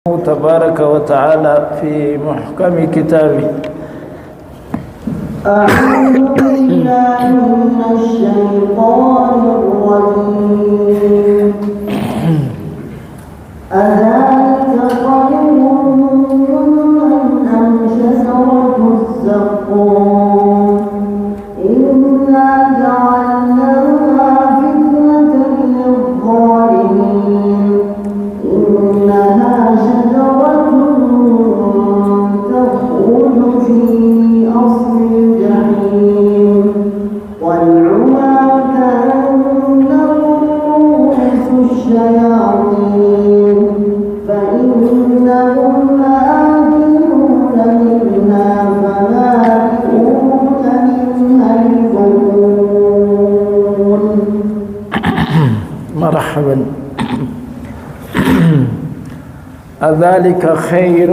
تبارك وتعالى في محكم كتابه. أعوذ بالله من الشيطان الرجيم. أذلك خير أم شجرة الزقوم إنا جعلناها فتنة للظالمين إنها شجرة تخرج في أصل الجحيم طلعها كأنه رؤوس الشياطين فإنهم لآكلون منها فمالئون منها البطون. مرحبا. أذلك خير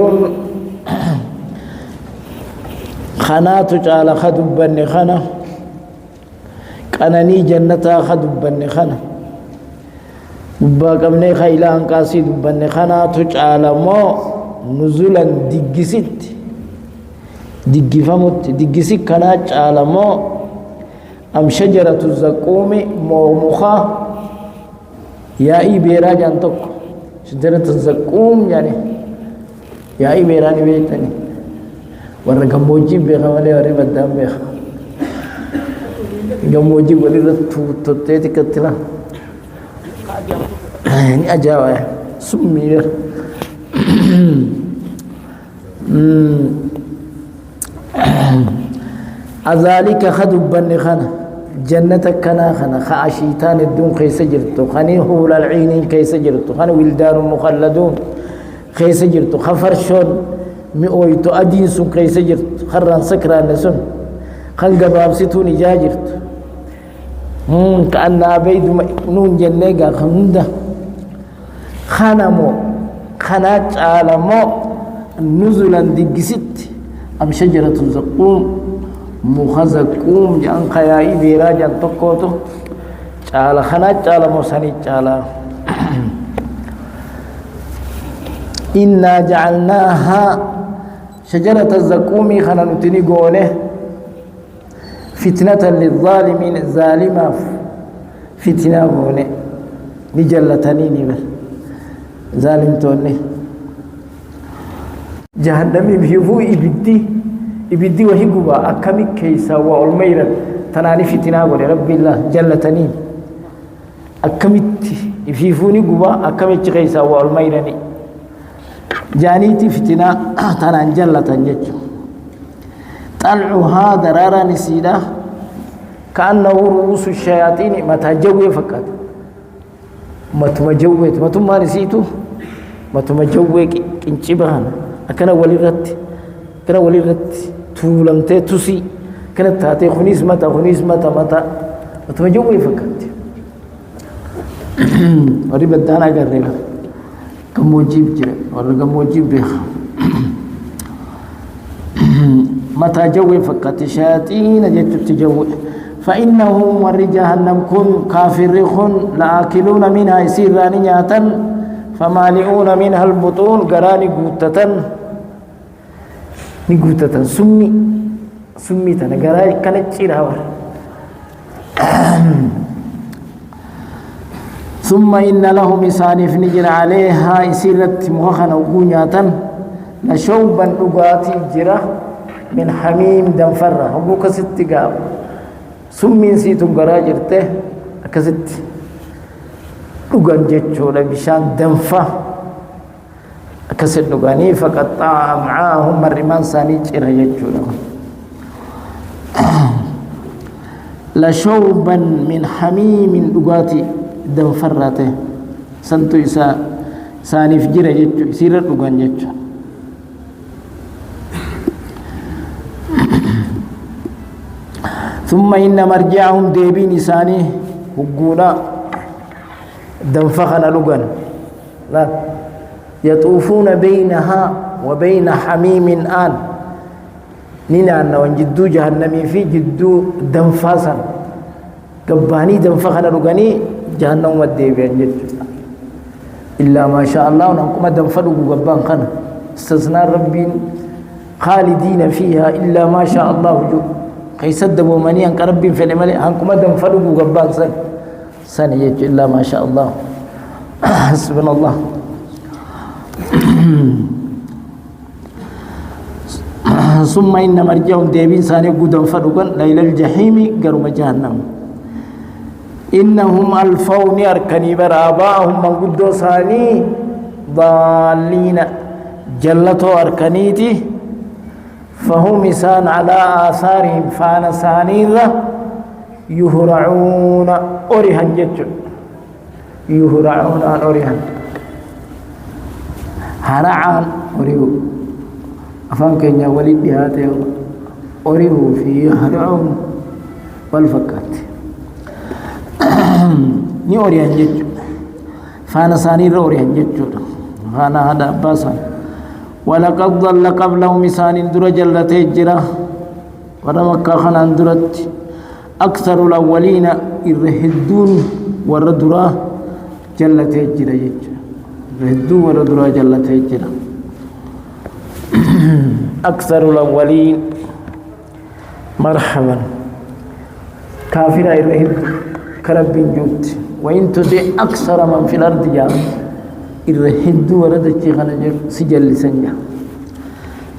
خنات على خدبن خنا قنني جنتا خدبن خنا باقمني خيلان قاسي دبن خنا تجعل مو نزولا دقسيت دقفمت دقسي كنا جعل مو أم شجرة الزقوم مومخا يا إبيرا جانتك شجرة الزقوم يعني يا إبيرا نبيتني warra gammoojjii beeka malee warri baddaan beeka gammoojjii walirra tuuttee xiqqatti la ni ajaa'iba summiidha. أذلك خدبن خنا جنة كنا خنا خاشيتان الدون كيس جرتو خني هو العينين كيس جرتو خني ولدان مخلدون كيس جرتو خفرشون مئويتو أدين سن كيس جرت خران سكران سن خن قبابستون جاجرت كأن عبيد نون جنيقا خمدا خنمو خناج عالمو نزلا دقست أم شجرة الزقوم مخزقوم جان خيائي بيرا جان تقوتو جعل خناج عالمو سني جعل إنا جعلناها شجرة الزقوم خنا نتني قوله فتنة للظالمين ظالمة فتنة قوله نجلتني نبر ظالم توني جهنم بيفو إبدي وهي قبا أكمل كيسا والميرا تناني فتنة قوله رب الله جلتني أكمل بيفوني قبا أكمل كيسا والميرا جانيتي فتنة تنان جلة جج طلعها درارا نسيدا كأنه رؤوس الشياطين متى جوي فقط متى جويت متى ما نسيتو متى جوي كنشبهنا أكنا وليرت تولمتي تسي كانت تاتي خنيس متى متى جوي فقط وريب الدانا قريبا كموجيب جرى ولا كموجيب بيخ متى جوي فقط شياطين جت تجوي فإنهم ور جهنم كن كافرون لآكلون منها يسيران نياتا فمالئون منها البطون قراني قوتة سمي تنا قراني كانت شيرها ثم إن لهم إسانف نجر عليها إسيرت مخخنا وقونياتا لشوبا أقاتي جرة من حميم دنفرة وقوك ست قاب سمين سيتم قراجرته أكست أقان جتشو لبشان دنفة أكست أقاني فقطع معاهم الرمان ساني جرة جتشو لهم لشوبا من حميم أقاتي دنفرته سنتو سانيف جرة جتشو سيرت أقان جتشو ثم إن مرجعهم ديبين إساني هقونا دنفخنا لغن لا يطوفون بينها وبين حميم آن نينا وانجدو جهنمي في جدو دنفاسا قباني دنفخنا لغني جهنم وديبين جتشو إلا ما شاء الله ونقوم دنفلوا قبان خنا استثناء ربي خالدين فيها إلا ما شاء الله جو كيسدبوا مني أنك ربي في الملئ أنكم دنفلوا قبان سن يجي إلا ما شاء الله حسبنا الله ثم إن مرجعهم ديبين ساني قدام فرقا ليل الجحيم قرم جهنم إنهم ألفوني أركني براباهم من قدو ساني ضالين جلتوا أركنيتي فهم إسان على آثارهم فانا سانيذا يهرعون أريهن جتشو يهرعون أريهن هرعان أريهو أفهم كينيا ولد بهاته أريهو فيه هرعون والفكات ni oriyan jechu fana sani oriyan jechu fana hada basan walaqad dhalla qablahum misanin dura jallate jira wala makka khanan durat aktharul awwalina irhiddun waradura jallate jira jechu irhiddu waradura jallate jira aktharul awwalin marhaban kafira irhiddu كرب جوت وإن تطع أكثر من في الأرض جاء الرهد ورد الشيخان سجل سنجا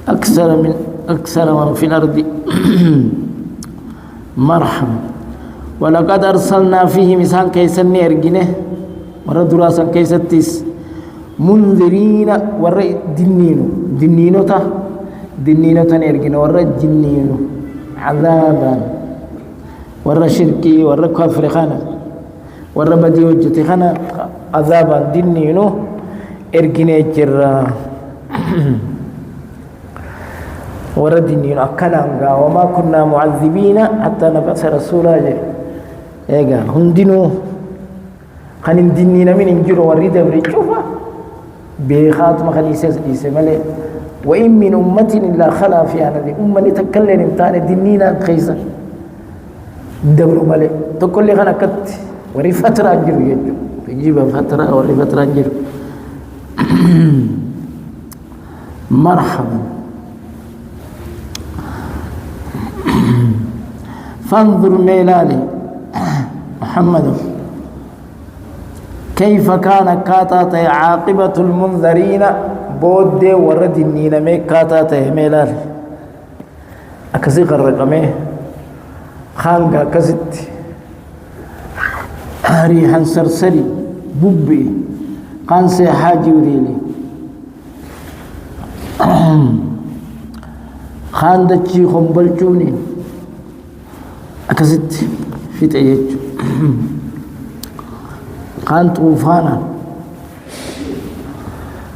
أكثر من في الأرض مرحبا ولقد أرسلنا فيه مسان كيسن أرجنه ورد راسا كيستيس منذرين ورد دنينو تنرجنه ورد جنينو عذابا ورا شركي ورا كفر خنا ورا بدي وجتي خنا عذابا دينينو ارجني جرا ورا دينينو اكلانغا وما كنا معذبين حتى نبعث رسولا ايغا هندينو خنين دينينا من انجرو وريد بريشوفا بخاتم خليسس يسمله وان من امه الا خلا فيها نذي امه تكلم امتان دينينا خيسا دبر مالي تقول لي أنا كت وري فترة أجر يجو يجيب فترة وري فترة أجر مرحبا فانظر ميلالي محمد كيف كان كاتات عاقبة المنذرين بود ورد النين مي كاتات ميلالي أكسيق الرقمي خانقا كزت ريحا سرسري ببي قانسي حاجي وريلي خان دچي خمبلچوني أكزت في تأيجو خان طوفانا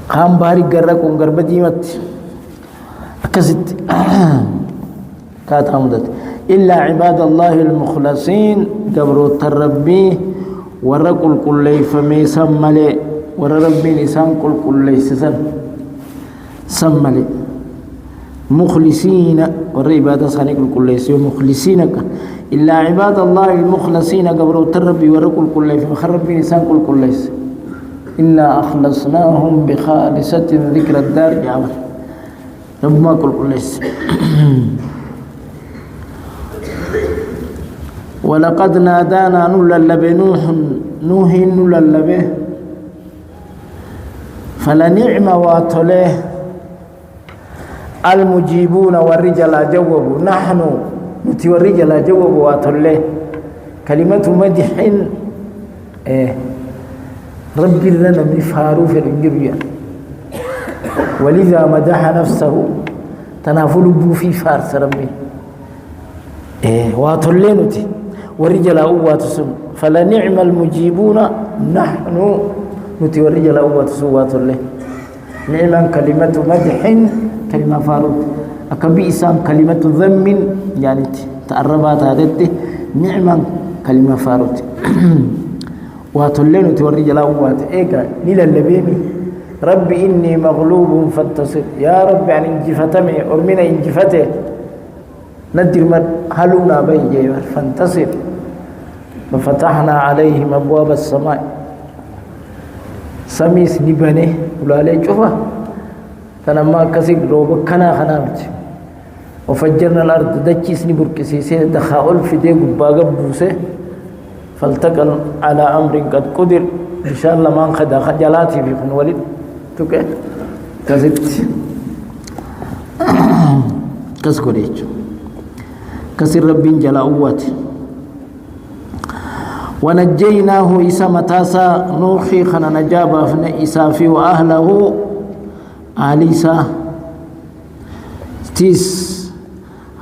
خان باري قرق ونقرب ديمت أكزت كات عمدت إلا عباد الله المخلصين قبروا التربي ورقل كل فمي سملي وربي نسان كل سملي مخلصين والعبادة صانع كل مخلصين إلا عباد الله المخلصين قبروا التربي ورقل كل فمخربي نسان كل إلا أخلصناهم بخالصة ذكر الدار جعبر رب ما كل ولقد نادانا نللب نوح نللبه فلنعم واتله المجيبون والرجال جوبوا نحن نتي والرجال جوبوا واتله كلمة مدح رب لنا مفارو في الجرية ولذا مدح نفسه تنافل بو في فارس ربي واتله نتي والرجال أواتسم فلنعم المجيبون نحن نتي والرجال أواتسوات الله نعم كلمة مدح كلمة فاروت أكبي إسام كلمة ذم يعني تقربات هذه نعم كلمة فاروت واتله نتي والرجال أوات إيكا نيل اللبيني ربي إني مغلوب فانتصر يا رب عن انجفتمي أرمنا انجفته ندر من هلونا بيجي فانتصر ففتحنا عليهم أبواب السماء سميس نبني ولا لي شوفه تنما كسيك روب كنا خنامت وفجرنا الأرض دجيس نبركسيسه دخاول في ديق باغب بوسه فالتقى على أمر قد قدر إن شاء الله ما انخد خجلاتي في خن ولد توكي كزت كسكوليج كسر ربين جلاوات ونجيناه إسا متاسا نوخي خنا نجابا فن إسافي وأهله آليسا تيس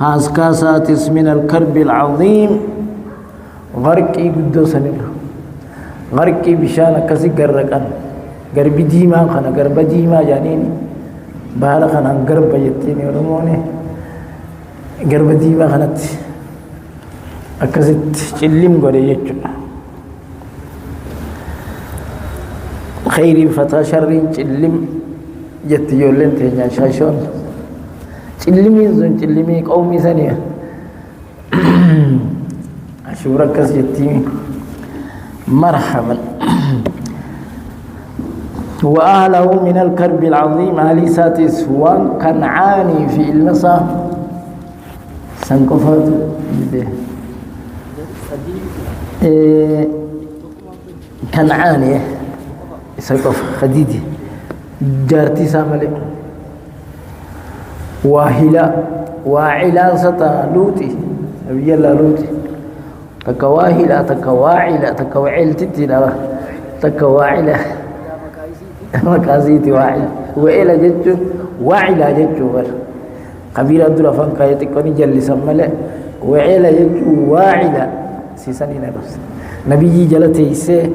هاسكاساتس من الكرب العظيم غرقي قدو سنير غرقي بشانا كسي غرقان غربي ديما خنا غرب ديما جانيني بالا خنا غرب يتيني ورموني غرب ديما خنات أكسيت چلم غوري يچو خيري فتا شرين چلم جت يولن تينيا شاشون چلمي زون چلمي قومي ثانيه أشورك كس يتيمي مرحبا وأهله من الكرب العظيم علي ساتس وان كنعاني في المسا سنكفات كنعاني سنكف خديدي جارتي ساملي واهلا واعلا ستا لوتي نبي الله لوتي تكواهلا تكواعلا تكوعل تتنا تكواعلا مكازيتي واعلا وإلى جدّ واعلا جدّ قبيلة عبد الرحمن كايتك كوني جل سمله وإلى جدّ واعلا سيساني نبص نبي جلته يسه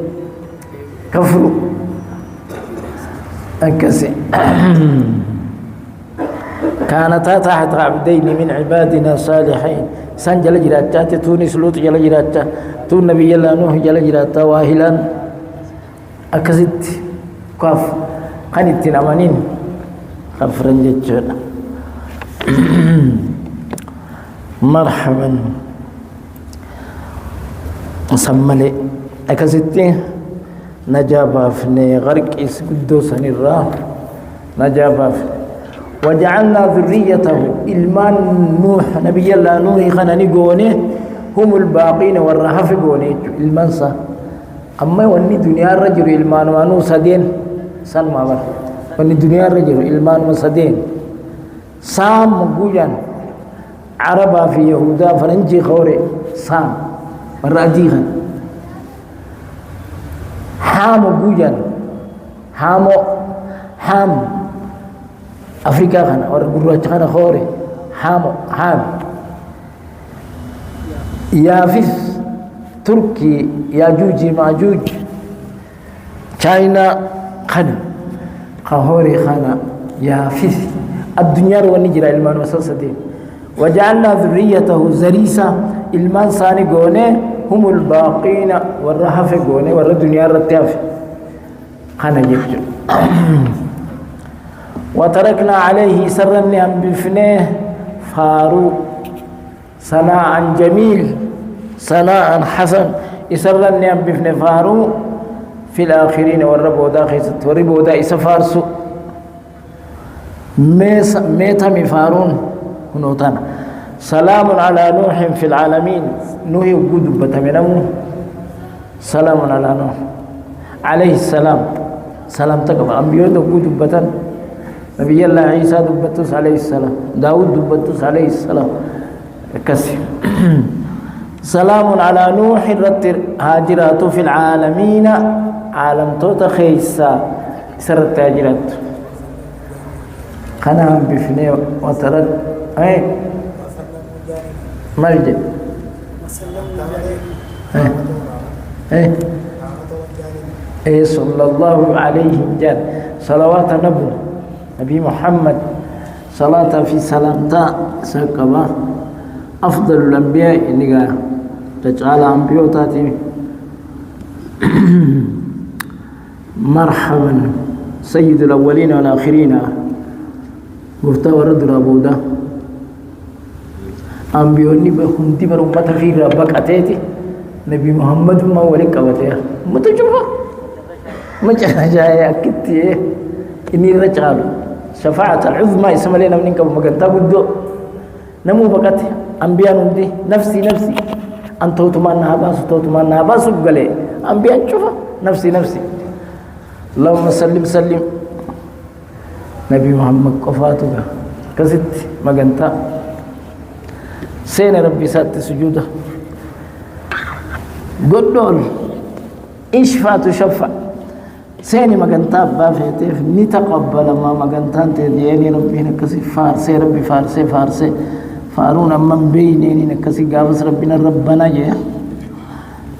كفر أنكسي كانتا تحت عبدين من عبادنا صالحين سان جل جراتا تونس لوط جل جراتا تون نبي الله نوح جل جراتا واهلا أكزت كاف قنت نمانين خفرن جتشونا مرحبا سمالي أكزت نجابا فني غرق إسكدو سنرا نجابا فني وجعلنا ذريته إلمان نوح نبي الله نوح خناني قوني هم الباقين والرهف قوني المنصة أما واني دنيا الرجل إلمان وانو سدين سلمى بر واني دنيا الرجل إلمان وسدين سام قوجان عربا في يهودا فرنجي خوري سام مرأديها حام قوجان حام أفريقيا خنا ورجوع خنا خوري حام يافيس تركي ياجوج ماجوج تشاينا خنا خوري خنا يافيس الدنيا ونجرا المان وسوسدين وجعلنا ذريته زريسا المان ساني غوني هم الباقين والرهف غوني والدنيا رتاف خنا يجو وتركنا عليه سرا نعم بفنيه فاروق صناعا جميل صناعا حسن سرا نعم بفنيه فاروق في الآخرين والربو دا خيست وربو دا إسفارسو ميتا مفارون هنوتانا سلام على نوح في العالمين نوح وجود بتمنمو سلام على نوح عليه السلام سلام تقبل أنبياء وجود بتن نبي الله عيسى دبتوس عليه السلام داود دبتوس عليه السلام كسر سلام على نوح رتر هاجرات في العالمين عالم توت خيسا سرت هاجرات خنام بفني وترك أي مرجع أي صلى الله عليه وسلم صلوات نبي محمد صلاة في سلامتا سكبا أفضل الأنبياء اللي تجعل أنبياء تاتي مرحبا سيد الأولين والآخرين مفتوى رد رابودا أنبياء نبي هندي برمت في ربك أتيتي نبي محمد ما ولك أبتيا متجوه ما جاي أكتي إني رجال شفاعة العظمى اسم لنا منك ومقنتا قدو نمو بقت أنبياء ندي نفسي أن توتمان نهباس قلي أنبياء شوفا نفسي اللهم سلم نبي محمد قفاتك كزت مقنتا سين ربي سات سجوده قدول إشفاة شفع سيني مقنتا بافيتيف نتقبل ما مقنتان تديني ربي نكسي فارسي ربي فارسي فارون من بيني نكسي قابس ربنا جاء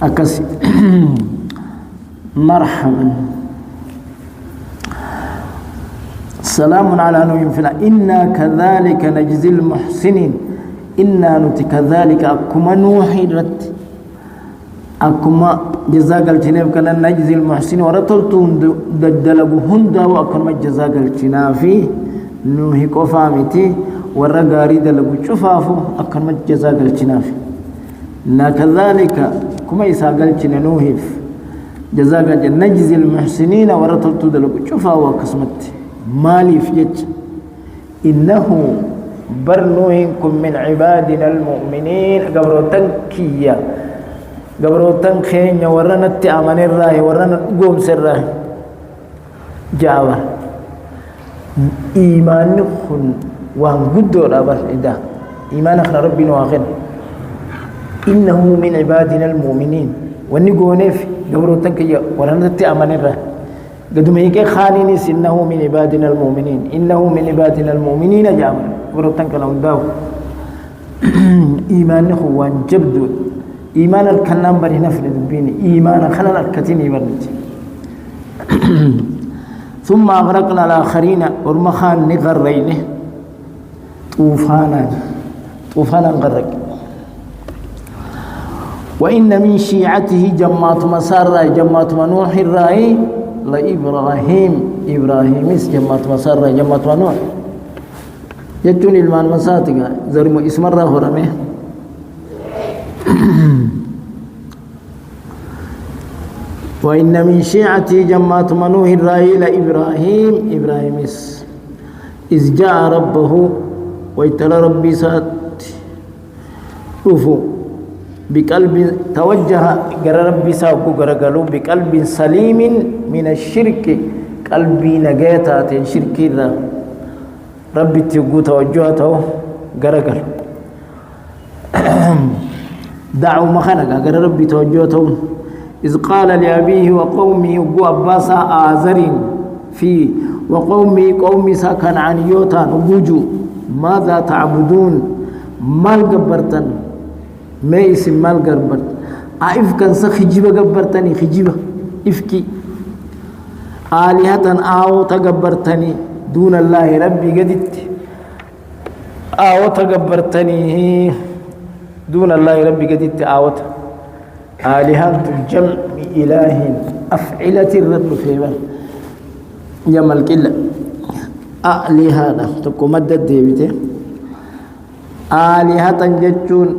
أكسي مرحبا سلام على نوح فلا إنا كذلك نجزي المحسنين إنا نتي كذلك أكما نوحي رت أكما جزاك الجناب كان نجزي المحسنين ورطلتون ددلقوا هندا وأكما جزاك الجناب في نوحي كفامتي ورقاري دلقوا شفافو أكما جزاك الجناب إنا كذلك كما يساق الجناب نوحي جزاك نجزي المحسنين ورطلتو دلقوا شفافو وكسمتي مالي فيت إنه برنوهنكم من عبادنا المؤمنين قبروتن كيا قبروتن خينيا ورنا التأمن الراهي ورنا قوم سراهي جاوة إيمانكم وان قدر أبر إذا إيمانك ربنا واخر إنه من عبادنا المؤمنين ونقونيف قبروتن كيا ورنا التأمن الراهي قدم هيك خانينيس إنه من عبادنا المؤمنين إنه من عبادنا المؤمنين جامع ورتن كلام داو إيمان خوان جبدو إيمان الكلام بري نفل دبيني إيمان خلال الكتيني برنتي ثم أغرقنا الآخرين ورمخان نغرينه طوفانا غرق وإن من شيعته جماعة مسار جماعة نوح الرأي لإبراهيم جماعة مسار جماعة نوح يجون المان مساتك زرم اسم الله رمه وإن من شيعته جماعة نوح الرأي لإبراهيم إذ جاء ربه ويتلى ربي سات رفو بقلب توجه غير ربي ساكو غرغلو بقلب سليم من الشرك قلبي نجاتات شرك ربي تيغو توجهته غرغل دعوا مخنق غير ربي توجهته إذ قال لأبيه وقومه وأباس آزرين في وقومي قومي سكن عن يوتان وجو ماذا تعبدون مال قبرتن ما اسم مال قبرت عارف كان خجيبة قبرتني خجيبة إفكي آلهة آو تقبرتني دون الله ربي قدت آو تقبرتني دون الله ربي قدت آوت آلهة الجمع إله أفعلة الرب فيبا جمال كلا آلهة تكو مدد ديبته آلهة جتون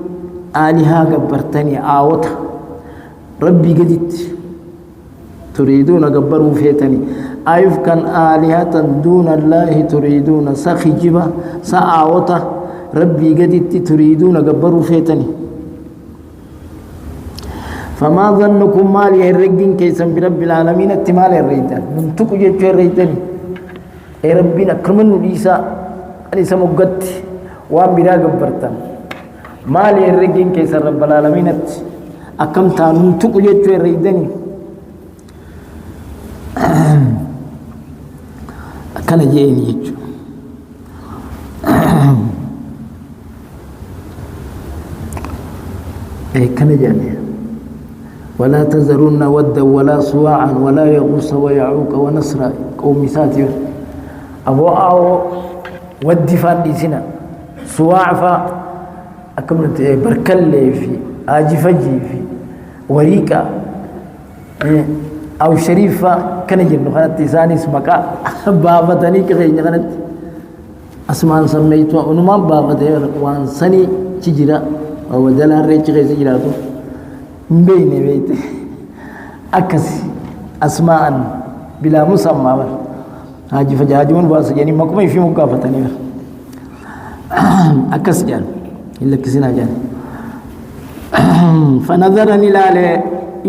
آلهة قبرتني آوت ربي قدت تريدون قبروا فيتني أيف كان آلهة دون الله تريدون سخجبة سآوت ربي قدت تريدون قبروا فيتني فما ظنكم مالي الرجين كيسا برب العالمين اتمال الريدان نمتكو جيتو الريداني اي ربنا كرمن ليسا ليسا مقت وان بلا قبرتان مالي الرجين كيسا رب العالمين أكمتا نمتكو جيتو الريداني كان جيني جيتو اي كان جاني ولا تذرون ودا ولا سواعا ولا يغوص ويعوق ونصر قوم ساتيو أبو أو ودي فاندي سنا سواع فا أكملت بركل في آجفجي في وريكا أو شريفة كان يجنو خانت تساني اسمك بابتني كغير خانت أسمان سميتوا ونما بابتني وان سني تجرا ودلا ريتش غير سجراتو بين بيت أكس أسماء بلا مسمى بر هاجي فجاجون باس جاني مكمي في مقافتني بر أكس جان إلا كسنا جان فنظرني لالي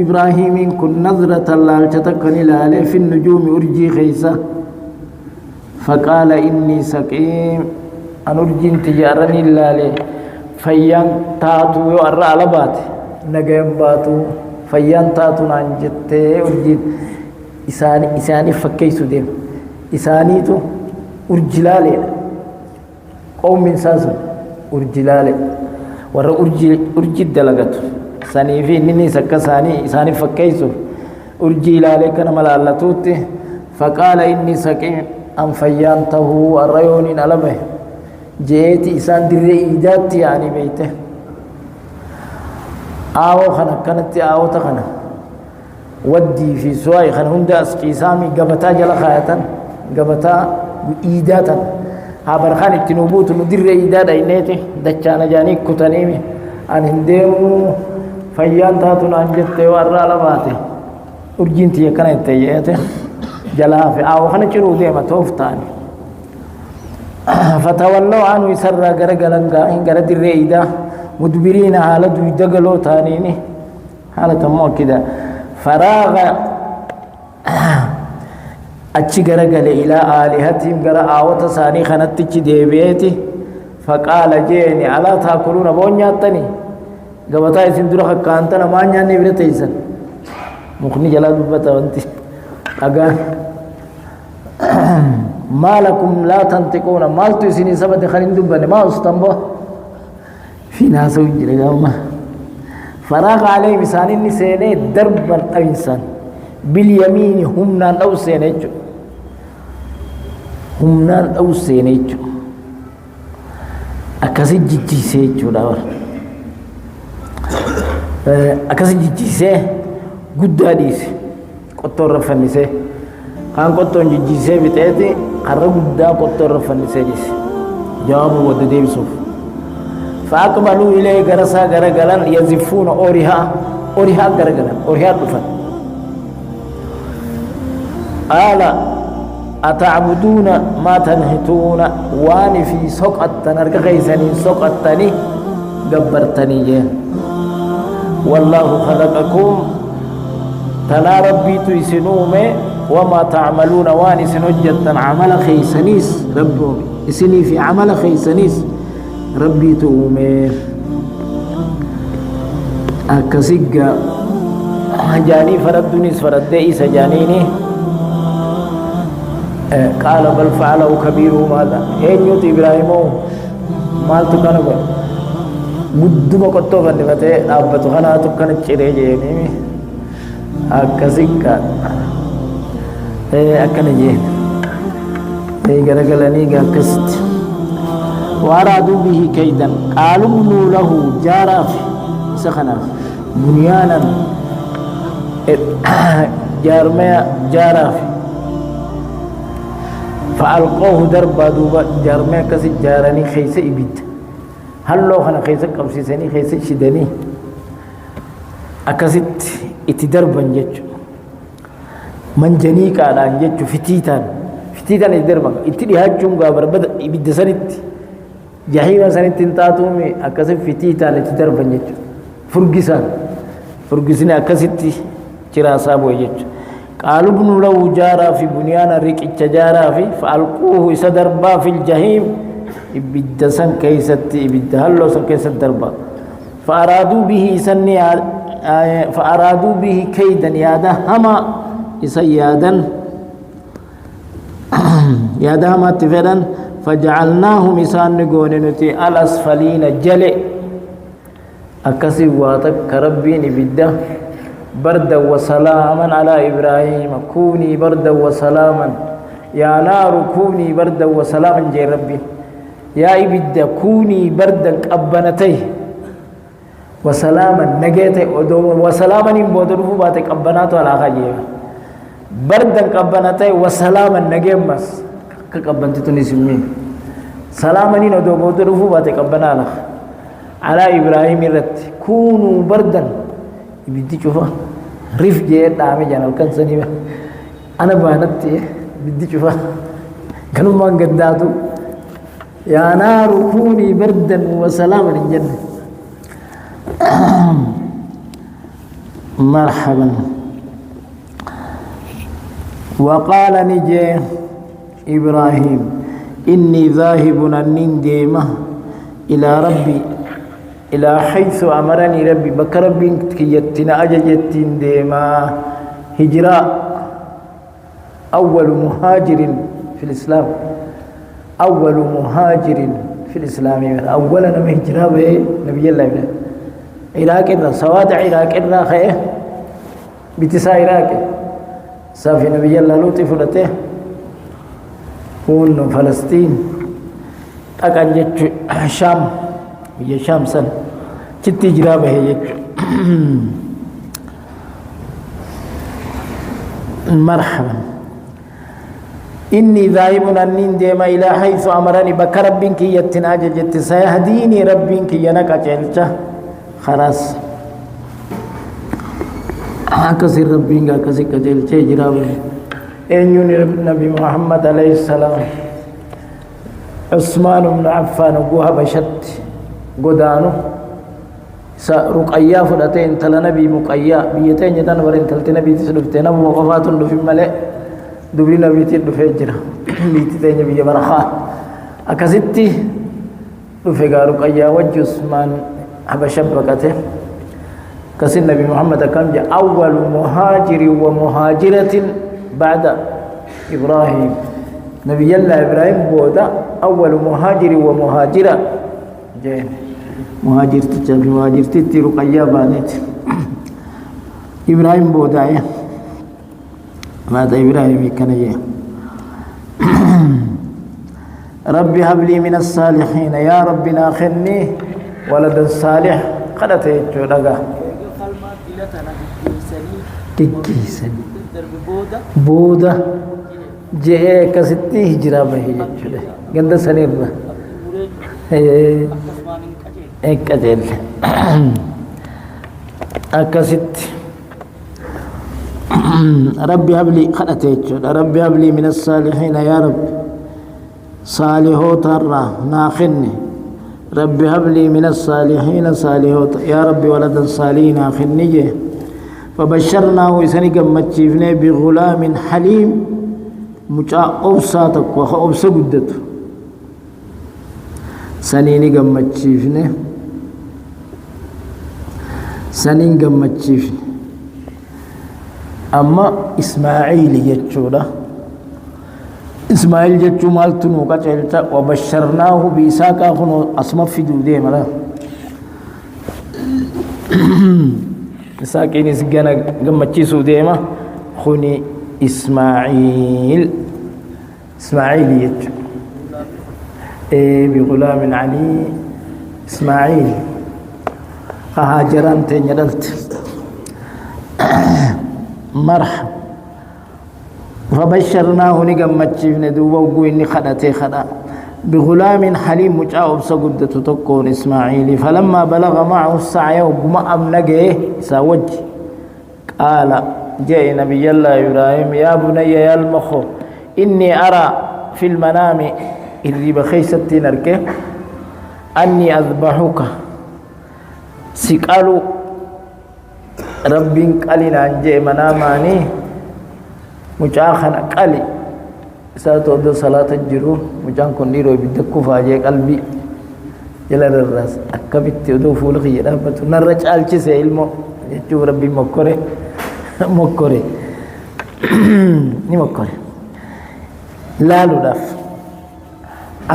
إبراهيم كن نظرة الله تتكني لالي في النجوم أرجي خيسة فقال إني سقيم أن أرجي تجارني لالي فيان تاتو يؤرى على بات نجيم باتو فيان تاتو نانجت أرجي إساني فكيسو ديم إساني تو أرجلالي قوم من ساس أرجلالي ورا أرجي دلغت ساني في نني سكا ساني فكيسو أرجي لالي كان ملالتوتي فقال إني سقيم أم فيانته الريون ألمه جيتي إسان دري إيداتي يعني بيته آو خنا كانت آو تخنا ودي في سواي خنا هندا أسقيسامي قبتا جلا خايتا قبتا إيداتا هابر خان التنوبوت مدير إيداد أينيتي دچانا جاني كتانيمي أن هنديمو فيان تاتون أنجت ورّا لباته أرجنتي كانت تيجي جلا في آو خنا چرو ديما توفتاني فتولوا عنه يسر غرغلنغا ان غرد الريدا مدبرين حالة يدغلو تانيني حالة مو كده فراغ اچ غرغل الى الهتهم غرا اوت ثاني خنتچ ديبيتي فقال جيني الا تاكلون بونياتني غبتا سندرخ كانتنا ما نياني برتيسن مخني جلا دبتا انت اغا ما لكم لا تنطقون مالتو سيني سبت خلين دبن ما استنبه في ناس وجرغما فراغ عليه مثال سينه دربا انسان باليمين همنا او سينيچو همنا او سينيچو akasi jijjise chudaawar akasi jijjise guddaadhiise qottorra fannise kan qotton jijjise biteeti qarra guddaa qottorra fannise jise jawaabu wadda deebisuuf فأقبلوا إليه غرسا غرغلن يزفون أوريها غرغلن أوريها دفن قال أتعبدون ما تنهتون واني في سقط نرجع غيثني سقطني جبرتني جين والله خلقكم تنا ربي تيسنومي وما تعملون واني سنجد عمل خيسنيس ربي اسني في عمل خيسنيس ربي تومي أكسيجا جاني فردنيس فردئيس جانيني قال بل فعله كبيرهم هذا هين يوت إبراهيمو مال تكانو قدما قطو فنمته أبتو خنا تكان چره جيني أكسيجا أكن جين غرغلني غكست وارادوا به كيدا قالوا ابنوا له جارا سخنا بنيانا جارا فألقوه دربا دوبا جارمي كسي جاراني خيس إبيت هل لو خنا خيس قبسيساني خيس شداني أكسيت اتدربا جيتشو من جنيك على جيتشو فتيتان اتدربا اتدهاجون غابر بدا إبيت سنت جهيما سنت انتاتومي أكسيت فتيتان اتدربا جيتشو فرقسان أكسيت جراسابو جيتشو قالوا ابنوا له جارا في بنيان ريك جارا في فألقوه سدربا في الجحيم إبدسن كيست إبدهلو سن كيست دربا فأرادوا به كيدا يادا هما إسيادا يادا هما تفيدا فجعلناهم إسان نقوننتي الأسفلين جلي أكسي واتك كربين إبده بردا وسلاما على إبراهيم كوني بردا وسلاما يا نار كوني بردا وسلاما جي ربي يا إبدا كوني بردا أبنتي وسلاما نجيتي وسلاما نبودرفو باتك أبناتو على خجيه بردا أبنتي وسلاما نجيمس كأبنتي تنسمين سلاما نبودرفو باتك أبنانا على إبراهيم رت كونوا بردا ibiddi cufa rif jee dhaame janal kan sani أنا بانتي بدي شوفها كانوا ما قداتوا يا نار كوني بردا وسلاما الجنة. مرحبا. وقال نجي إبراهيم إني ذاهب أنين ديمة إلى ربي إلى حيث أمرني ربي بك ربي كيتنا أججتين ديمة هجراء أول مهاجر في الإسلام أول مهاجر في الإسلام أولا مهجرة به نبي الله إبراهيم عراق الرا سواد عراق الرا خيه بتسا عراق صافي نبي الله لوط فرته هون فلسطين أكان جت شام هي شام سن جت هجرة به جت مرحبا. إني ذاهب أنين ديما إلى حيث أمرني بك ربك يتناج جت سيهديني ربك ينك أجلته خلاص أكسر ربك أكسر أجلته جرابه. أن النبي محمد عليه السلام عثمان بن عفان وقوها بشت قدانو رقيا فلتين تلا نبي مقيا بيتين جدان ورين تلت نبي تسلفتين أبو وقفات في الملئ دبري نبي تدفجر بيتين نبي برخا أكستي دفجا رقيا وجه عثمان حبشبكته كسر النبي محمد كم جاء أول مهاجر ومهاجرة بعد إبراهيم نبي الله إبراهيم بودا أول مهاجر ومهاجرة جين مهاجر تجاب مهاجر تتي رقيا بانت إبراهيم بودا ماذا إبراهيم كان ربي هب لي من الصالحين يا رب ناخني ولد صالح قدت يجودغا تكيسن بودا جه كستي هجرة به يجوده غند سنيرنا اكدل اكست ربي هب لي قدت يجود ربي هب لي من الصالحين يا رب صالحوت الرا ناخني ربي هب لي من الصالحين صالحوت يا ربي ولدا صالحين ناخني فبشرناه إساني قمتشيفني بغلام حليم مجا أبساتك وخا أبسا قدت سنيني قمتشيفني سنين قمتشيفني أما إسماعيل يجوده إسماعيل جتشو مالتنو قتلت وبشرناه بإساق أخنو أسمى في دودي ملا إساق إني سجانا قمتشي سوديما خوني إسماعيل يجو بغلام علي إسماعيل هاجران تنجدلت مرحب فبشرناه نقمتشفن دوبا وقويني خدتي خدا بغلام حليم مجاوب سقدت تكون إسماعيل فلما بلغ معه السعي وقم أمنقه سوج قال جاء نبي الله إبراهيم يا بني يا المخو إني أرى في المنام اللي بخيستي نركه أني أذبحك سقالوا ربي قالنا جاء مناماني مجاخنا قالي ساتو دو صلاة الجرو مجان كون ديرو بدكو فاجي قلبي يلا الراس اكبت دو فولخ يدابت نرج الچس علمو يجو ربي مكوري ني مكوري لا لدف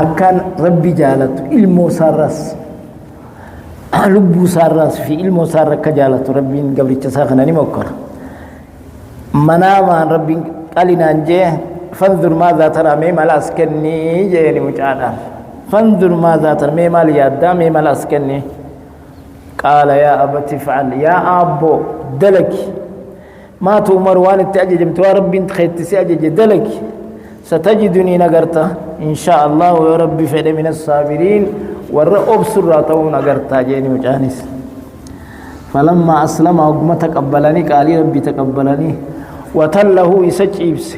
اكان ربي جالت علمو سارس لبو سارس في علمو سار كجالت ربي قبل تساخنا ني مكور مناما ربي قالنا انجه فانظر ماذا ترى ميمال اسكني جيني مجانا فانظر ماذا ترى ميمال يادا ميمال اسكني قال يا ابت افعل يا ابو دلك ما تؤمر وان تاجج تو ربي انت خيت ساجج دلك ستجدني نغرتا ان شاء الله يا ربي فد من الصابرين والرب سراته نغرتا جيني مجانس فلما اسلم وقم تقبلني قال ربي تقبلني وتله يسج إبس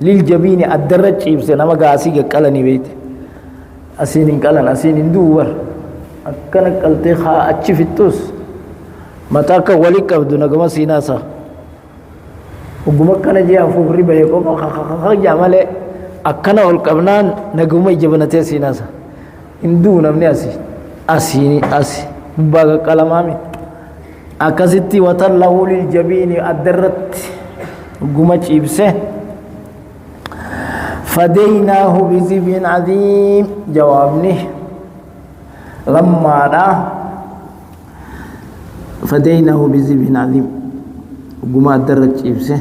للجبين الدرج إبس نما قاسي قلني بيت أسين قلن أسين دور أكنك قلتها أتشف التوس متاك ولك بدون قم سيناسا وقمك كان جاء فوق ربه يقوم خرج عمله أكنا والقبنان نقوم يجبنته سيناسا إندون من أسي بقى كلامي أكستي وتله للجبين الدرت قمت إبسه فديناه بذبح عظيم جوابني لما را فديناه بذبح عظيم قمت الدرت إبسه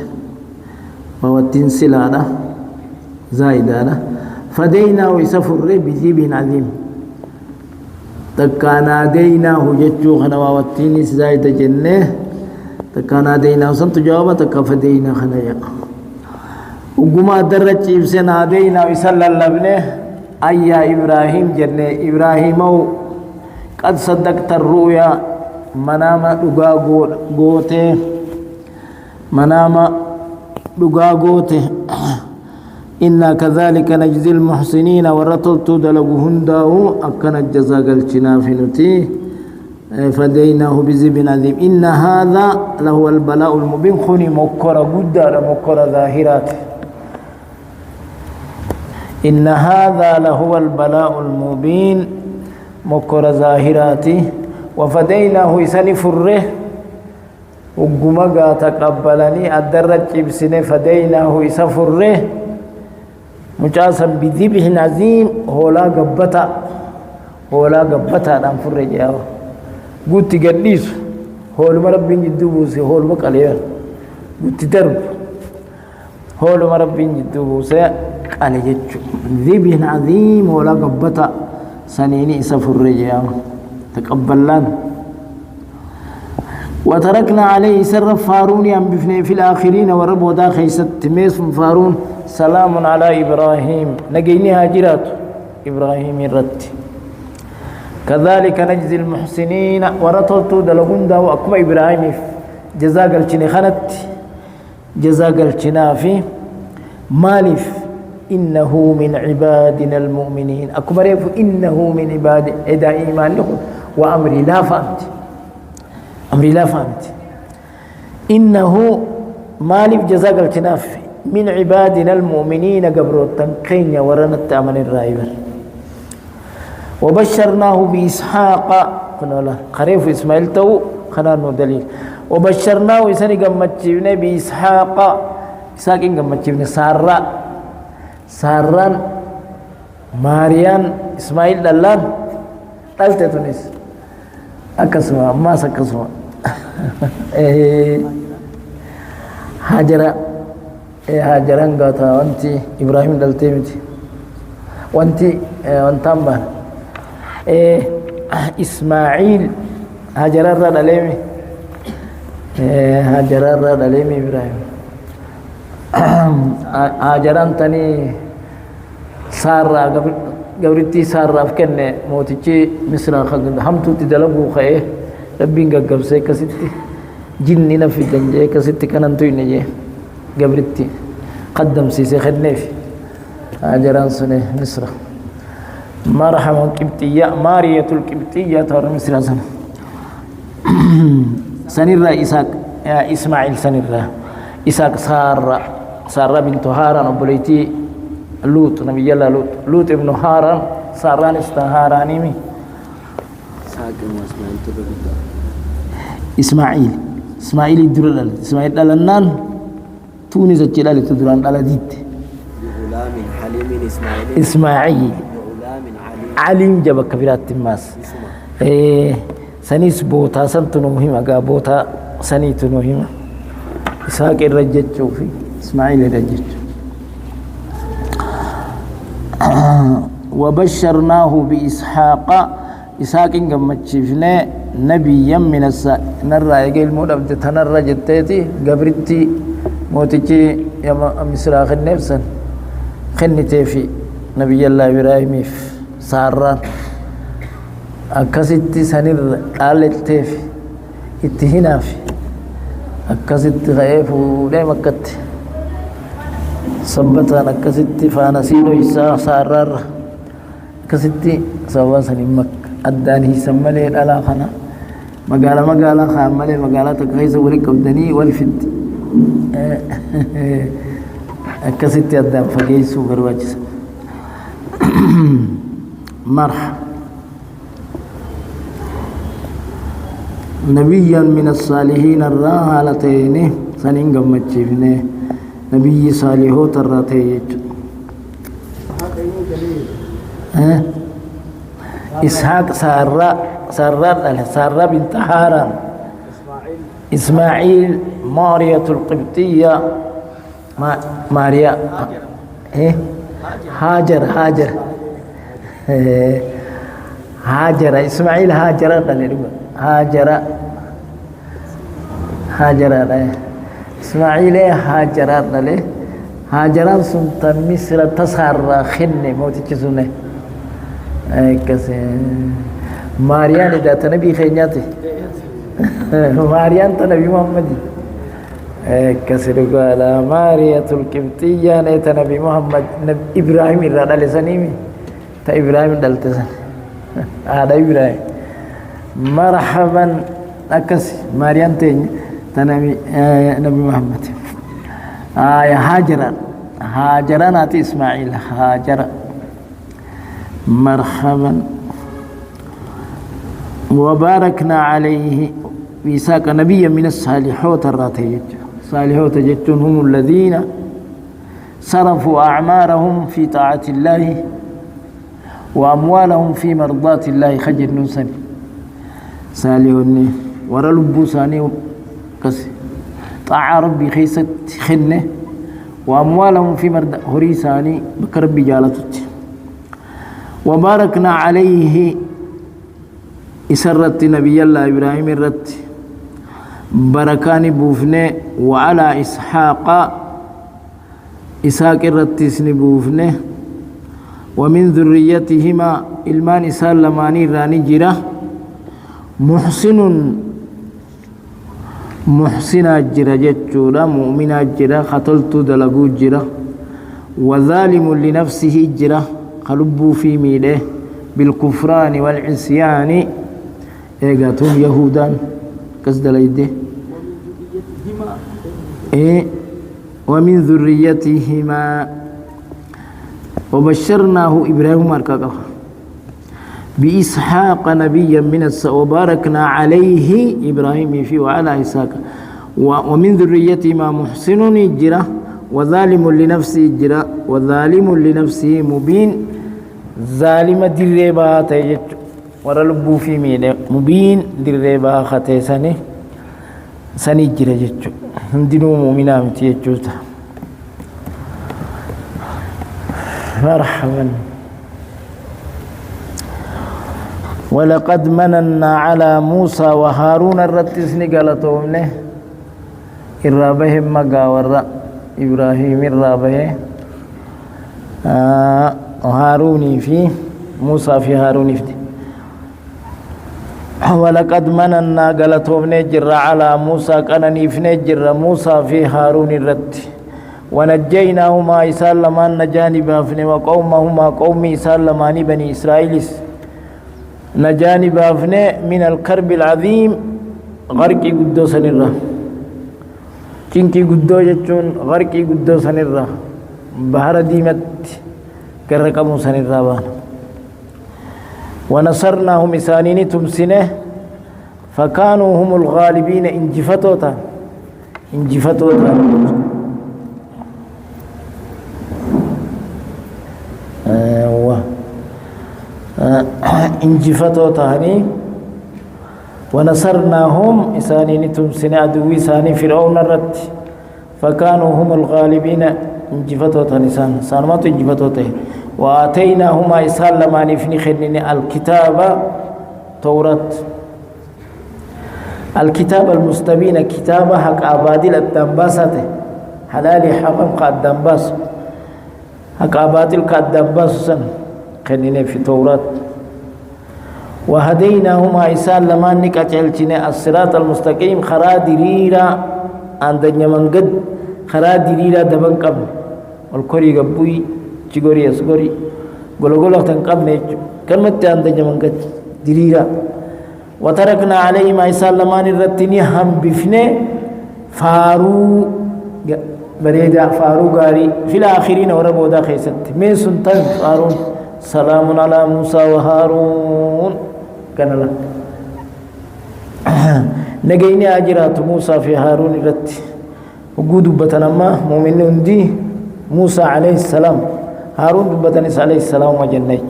ووتين سلالة زايدة فديناه يسفر بذبح عظيم تكانا ديناه جتشو خنا ووتين زايدة جنة تكانا ديناه سنت جوابا تكا فدينا خنا وقما درج إبسنا دينا ويسال اللبنه أيا إبراهيم جنة إبراهيم قد صدقت الرؤيا منام دقا قوته منام دقا قوته إنا كذلك نجزي المحسنين ورطلت دلقهن داو أكن الجزاء الشنافنتي فديناه بذبح عظيم إن هذا لهو البلاء المبين خني مكر قدر مكر ظاهرات إن هذا لهو البلاء المبين مكر ظاهراته وفديناه يسني فره وقمقا تقبلني الدرج بسنة فديناه يسفره مجاسا بذبح عظيم هولا قبتا دام فره جاوه قلت قديس هول مربين جدوبوسي هول بقاليان قلت درب هول مربين جدوبوسي قال يجو ذبح عظيم ولا قبتا سنيني سفر الرجال تقبلان وتركنا عليه سر فارون ينبفني في الآخرين ورب ودا خيست ميس فارون سلام على إبراهيم نجيني هاجرات إبراهيم الرد كذلك نجزي المحسنين ورطلت دلغون داو أكما إبراهيم جزاق الچني خنت جزاق الچنافي مالف إنه من عبادنا المؤمنين أكما ريف إنه من عباد إذا إيمان له وأمري لا فهمت أمري لا فهمت إنه مالف جزاق الچنافي من عبادنا المؤمنين قبروا تنقين ورنت أمن الرائبر وبشرناه بإسحاق قلنا خريف إسماعيل تو خنانو دليل وبشرناه يسني قمتشيبنا بإسحاق إسحاق إن قمتشيبنا ساران ماريان إسماعيل دلان قلت تونس أكسوا ما سكسوا هاجران قاتا وانتي إبراهيم دلتيمتي وانتي وانتامبان إسماعيل هاجر الرد عليمي هاجر الرد عليمي إبراهيم هاجران تاني سارة قبرتي سارة فكنة موتيجي مصر همتو تدلقو خيه ربين قبسي كستي جننا في دنجي كستي كننتو ينجي قبرتي قدم سيسي خدنيف هاجران سنة مصر مرحبا قبطية مارية القبطية تور مصر سنة سنرى إساق إسماعيل سنرى إساق سارة بنت هاران وبليتي لوط نبي الله لوط ابن هاران ساران استهاراني مي إسماعيل الدرال إسماعيل دلنان تونس الجلال تدران على ديت غلام حليم إسماعيل عليم جاب كبيرات الناس سنيس بوتا سنتنو مهمة بوتا سنيتنو مهمة إسحاق الرجج في إسماعيل الرجج وبشرناه بإسحاق إسحاق قمتشفنا نبيا من نرى يقول مولد تنرى جتتي قبرتي موتيجي يا مصر آخر نفسا خنتي في نبي الله إبراهيم ساران أكستي سنير قالت تيفي اتهنا في أكست غيف ولي مكت صبتان أكست فانسينو إساء سارر أكست سواسا مك أداني سمالي الألاخنا مقالة خامالي مقالة تقهيز ولي قبدني والفد أكست أدام فقيسو برواجس مرح نبيا من الصالحين الراهلتين سنين قمتشفنه نبي صالحو تراتيج إسحاق سارة بنت حاران إسماعيل مارية القبطية ماريا هاجر إسماعيل هاجر إسماعيل هاجر سنت مصر تسهر خنة موتي كسنة ماريان إذا تنبي خينياتي ماريان تنبي محمد كسر قال مارية القبطية نيت نبي محمد نبي إبراهيم الرادة لسنيمي تا إبراهيم دلتسن هذا إبراهيم مرحبا أكسي ماريان تين تنبي نبي محمد هاجر ناتي إسماعيل هاجر مرحبا وباركنا عليه ويساق نبيا من الصالحوت الراتيج صالحوت جتون هم الذين صرفوا أعمارهم في طاعة الله وأموالهم في مرضاة الله خجل نسن صالحوني ورا لبوساني كسي طاعة ربي خيست خنة وأموالهم في مرضاة هريساني بكرب جالتك وباركنا عليه إسرت نبي الله إبراهيم الرت بركاني بوفنه وعلى إسحاق الرت بوفنه ومن ذريتهما إلمان سالماني راني جرا محسن جرا جتشورا مؤمن جرا خطلت دلقو جرا وظالم لنفسه جرا قلبه في ميله بالكفران والعصيان إيجاتهم يهودان قصد ليده ومن ذريتهما وبشرناه إبراهيم مركاكا بإسحاق نبيا من وباركنا عليه إبراهيم فيه وعلى إسحاق ومن ذريتهما محسن جرا وظالم لنفسه جرا وظالم لنفسه مبين ظالمة دربا تيجت ورلبو في ميدة مبين دربا خطي سني جرى جتشو هندنو مؤمنا متيجوتا مرحبا ولقد مننا على موسى وهارون الرتسني قالتهم له الرابهم مقا ورّا إبراهيم الرابه هاروني في موسى في هاروني في ولقد مننا قالتهم نجر على موسى كان نجر موسى في هارون الرد ونجيناهما إسالمان نجانب أفني وقومهما قوم إسالمان بني إسرائيل نجانب أفني من الكرب العظيم غرقي قدو سنرة كنكي قدو جتشون غرقي قدو سنرة بحر ديمت كرقمو سنرة بان ونصرناهم إسانين تمسنه فكانوا هم الغالبين انجفتوتا انجفتوتا هني ونصرناهم إسانين تمسنه عدوي إساني فرعون الرد فكانوا هم الغالبين انجفتوتا نسان سانمات انجفتوتا وآتيناهما إسهال لما نفني خنين الكتاب توراة الكتاب المستبين كتاب حق أبادل الدنباسة حلالي حقم قد دنباس حق أبادل قد دنباس سن خنين في توراة وهديناهما إسهال لما نكتلتين الصراط المستقيم خرا دريرا عندنا من قد خرا دليلا دبن قبل والكوري قبوي تشغوري اسغوري غلغلو تنقبني كلمت عندنا من قد دليلا وتركنا عليه ما يسلمان الرتني هم بفنه فارو بريدا فارو غاري في الاخرين وربودا خيست من سنتن فارون سلام على موسى وهارون كان لا نجيني اجرات موسى في هارون الرت وجود بتنما مؤمنون دي موسى عليه السلام هارون بتنس عليه السلام وجنيت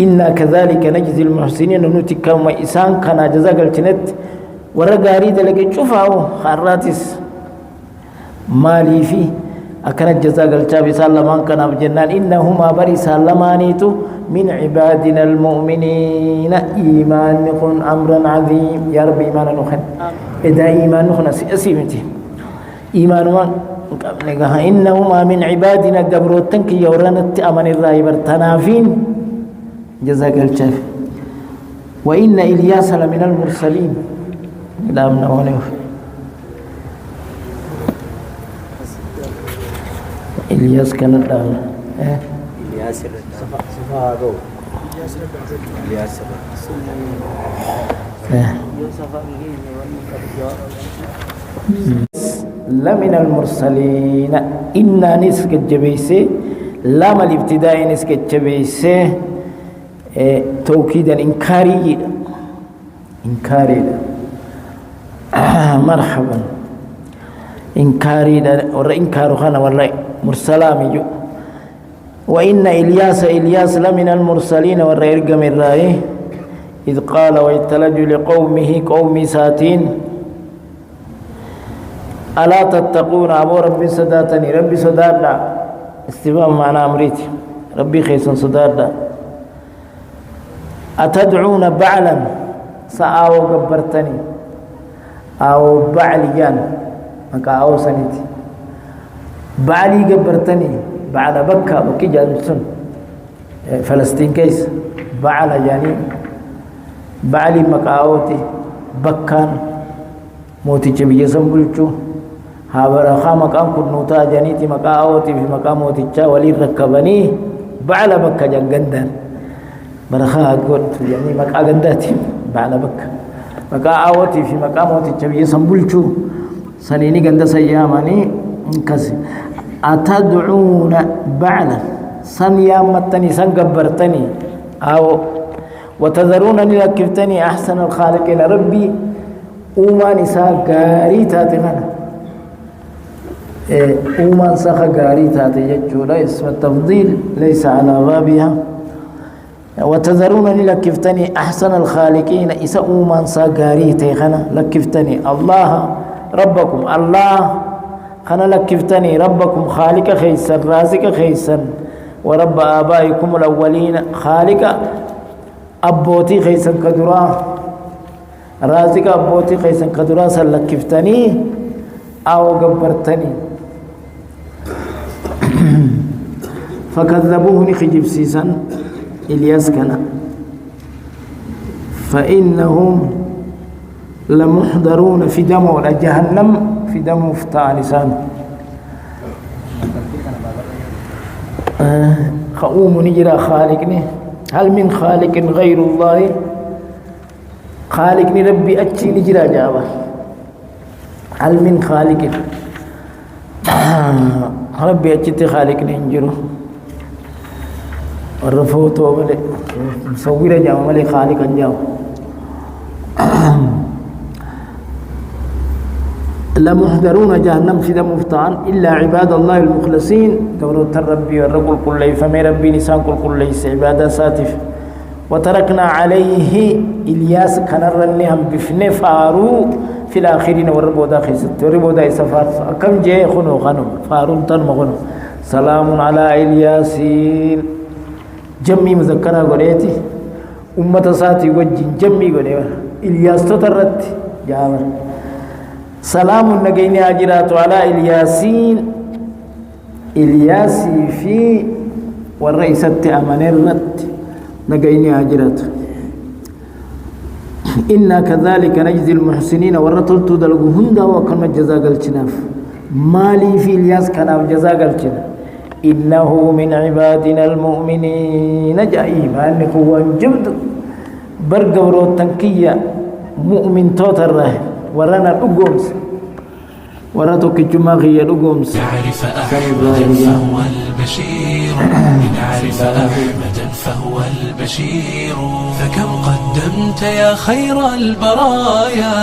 إنا كذلك نجزي المحسنين نوتك ما إسان كان جزاك الجنت ورغاري دلك شوفاو خراتس مالي في أكنت جزاك الجاب سلمان كان بجنان إنهما بري سلمانيتو من عبادنا المؤمنين إيمان نكون أمرا عظيم يا رب إيمان نخن إذا إيمان نخن أسيمتي إيمان إنهما من عبادنا قبروتن كي يورانت أمن الرأي برتنافين جزاك الجاب وإن إلياس لمن المرسلين لا من أوله إلياس كان الدار إلياس صفاقو إلياس لمن المرسلين إنا نسك الجبيسي لام الابتداء نسك الجبيسي توكيدا إنكاري مرحبا إنكاري ولا إنكار خنا ولا مرسلامي وإن إلياس لمن المرسلين ولا يرقم الرأي إذ قال ويتلج لقومه قومي ساتين ألا تتقون أبو ربي صداتني ربي صدادا استفهام معنى أمريتي ربي خيسن صدادا أتدعون بعلا سآو قبرتني أو بعليان مكا أو سنتي بعلي قبرتني بعد بكة بكي جالسون فلسطين كيس بعل يعني بعلي مكا أوتي بكان موتي جبية سنبلتو هابر خامك أنكر نوتا جانيتي مكا أوتي في مكا موتي جا ولي ركبني بعل بكة جنگندان برخاء أقول يعني مكا غنداتي بعل بكة مكا أوتي في مكا موتي جبية سنبلتو سنيني غند سياماني انكسي أتدعون بعلا سن يامتني سن قبرتني أو وتذرونني لكفتني أحسن الخالقين ربي أوما نساء قاري تاتي غنا أوما نساء قاري تاتي يجولا اسم التفضيل ليس على بابها وتذرونني لكفتني أحسن الخالقين إسا أوما نساء قاري تيغنا لكفتني الله ربكم الله خنا لكفتني ربكم خالق خيسا رازق خيسا ورب آبائكم الأولين خالق أبوتي خيسا كدرا رازق أبوتي خيسا كدرا سلكفتني أو قبرتني فكذبوه خجب سيسا إلياس كان فإنهم لمحضرون في دم ولا جهنم في دم مفتاح لسان خؤوم نجرى خالقني هل من خالق غير الله خالقني ربي أتشي نجرى جابا هل من خالق ربي أتشي خالقني انجرو ورفو توبة مصورة جاوة ملي خالقا جاوة لمحضرون جهنم في دم مفتان إلا عباد الله المخلصين دورة الربي والرقل كل فمي ربي نسان كل ليس عبادة ساتف وتركنا عليه إلياس كنرنهم بفن فارو في الآخرين والربودا خيست والربودا سفار كم جاء خنو فارون تنمغنو سلام على إلياسين جمي مذكرة قريتي أمة ساتي وجين جمي قريتي إلياس تترت جابر سلام نجيني أجرات على إلياسين إلياسي في والرئيسة أمانيرت نجيني أجرات إنا كذلك نجزي المحسنين ورطلت دلقو هندا وكما جزاق الجناف مالي في الياس كان جزاق الجناف إنه من عبادنا المؤمنين جائما قوة جبد برقورو التنكية مؤمن توتر ورانا الأقومس وراتك الجماغية الأقومس يعرف أحمد فهو البشير إن عرف أحمدا فهو البشير فكم قدمت يا خير البرايا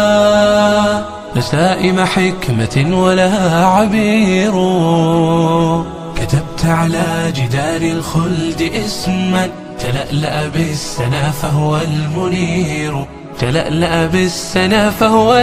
نسائم حكمة ولها عبير كتبت على جدار الخلد اسما تلألأ بالسنا فهو المنير تلألأ بالسنا فهو